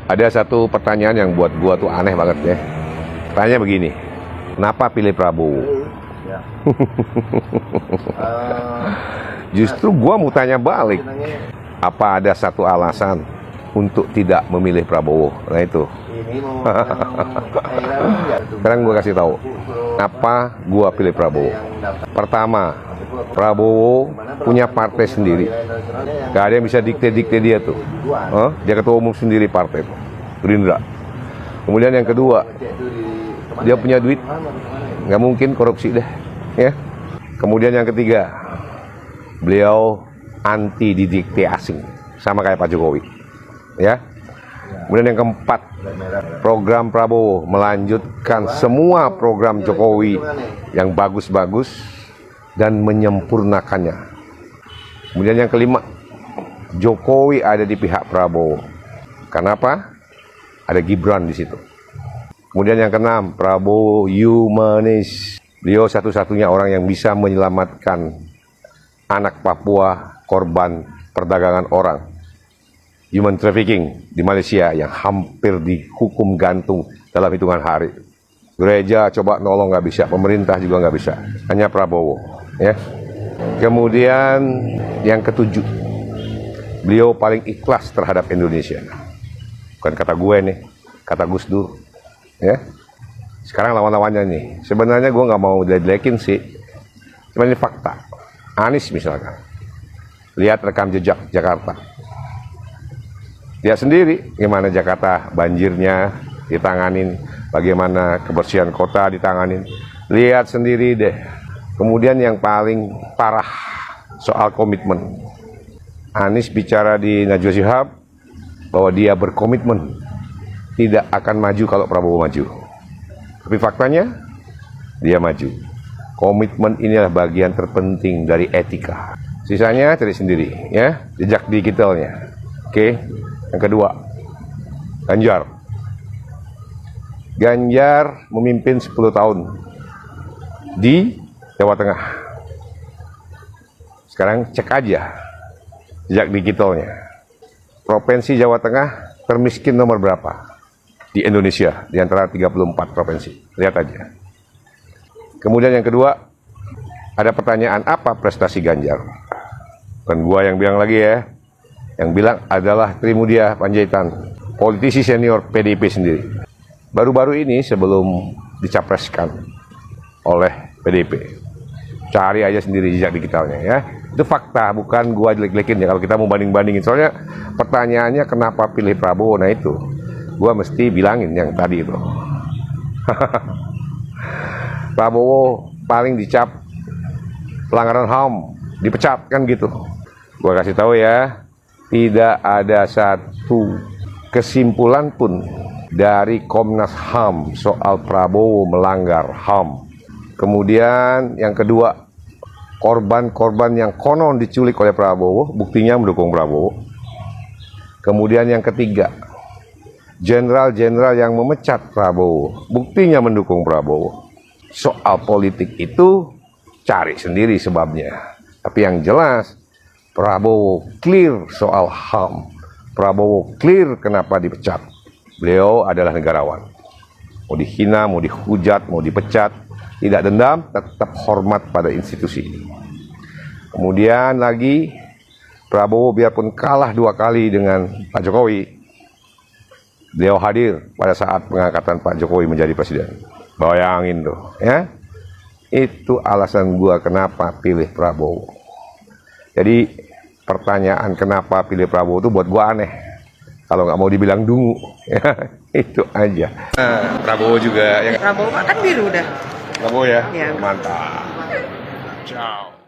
Ada satu pertanyaan yang buat gua tuh aneh banget ya. Tanya begini, kenapa pilih Prabowo? Justru gua mau tanya balik, apa ada satu alasan untuk tidak memilih Prabowo? Nah itu. Sekarang gua kasih tahu, kenapa gua pilih Prabowo. Pertama, Prabowo punya partai sendiri. Gak ada yang bisa dikte-dikte dia tuh. Dia ketua umum sendiri partai tuh, Gerindra. Kemudian yang kedua, dia punya duit, nggak mungkin korupsi deh, ya. Kemudian yang ketiga, beliau anti didikte asing, sama kayak Pak Jokowi, ya. Kemudian yang keempat, program Prabowo melanjutkan semua program Jokowi yang bagus-bagus dan menyempurnakannya. Kemudian yang kelima, Jokowi ada di pihak Prabowo. Kenapa? Ada Gibran di situ. Kemudian yang keenam, Prabowo humanis. Beliau satu-satunya orang yang bisa menyelamatkan anak Papua korban perdagangan orang, human trafficking di Malaysia yang hampir dihukum gantung dalam hitungan hari. Gereja coba nolong nggak bisa, pemerintah juga nggak bisa, hanya Prabowo, ya. Kemudian yang ketujuh, beliau paling ikhlas terhadap Indonesia. Bukan kata gue nih, kata Gus Dur, ya. Sekarang lawan-lawannya nih, sebenarnya gue nggak mau jelek-jelekin sih, cuma ini fakta. Anies misalkan, lihat rekam jejak Jakarta, lihat sendiri gimana Jakarta banjirnya ditanganin, bagaimana kebersihan kota ditanganin, lihat sendiri deh. Kemudian yang paling parah soal komitmen, Anies bicara di Najwa Shihab bahwa dia berkomitmen tidak akan maju kalau Prabowo maju. Tapi faktanya dia maju. Komitmen inilah bagian terpenting dari etika. Sisanya cari sendiri, ya, jejak digitalnya. Oke. Yang kedua, Ganjar memimpin 10 tahun di Jawa Tengah. Sekarang cek aja jejak digitalnya. Provinsi Jawa Tengah termiskin nomor berapa di Indonesia di antara 34 provinsi? Lihat aja. Kemudian yang kedua, ada pertanyaan, apa prestasi Ganjar? Bukan gua yang bilang lagi ya. Yang bilang adalah Trimudia Panjaitan, politisi senior PDIP sendiri. Baru-baru ini sebelum dicapreskan oleh PDIP, cari aja sendiri jejak digitalnya, ya. Itu fakta, bukan gua jelek-jelekin ya kalau kita mau banding-bandingin. Soalnya pertanyaannya kenapa pilih Prabowo, nah itu gua mesti bilangin yang tadi itu. Prabowo paling dicap pelanggaran HAM, dipecat kan gitu. Gua kasih tahu ya, tidak ada satu kesimpulan pun dari Komnas HAM soal Prabowo melanggar HAM. Kemudian yang kedua, korban-korban yang konon diculik oleh Prabowo, buktinya mendukung Prabowo. Kemudian yang ketiga, jenderal-jenderal yang memecat Prabowo, buktinya mendukung Prabowo. Soal politik itu cari sendiri sebabnya. Tapi yang jelas, Prabowo clear soal HAM. Prabowo clear kenapa dipecat. Beliau adalah negarawan. Mau dihina, mau dihujat, mau dipecat, tidak dendam, tetap hormat pada institusi ini. Kemudian lagi, Prabowo biarpun kalah 2 kali dengan Pak Jokowi, beliau hadir pada saat pengangkatan Pak Jokowi menjadi presiden. Bayangin tuh, ya. Itu alasan gua kenapa pilih Prabowo. Jadi pertanyaan kenapa pilih Prabowo itu buat gua aneh. Kalau nggak mau dibilang dungu, ya, itu aja. Nah, Prabowo juga. Prabowo kan biru dah. Prabowo ya? Ya. Mantap. Ciao.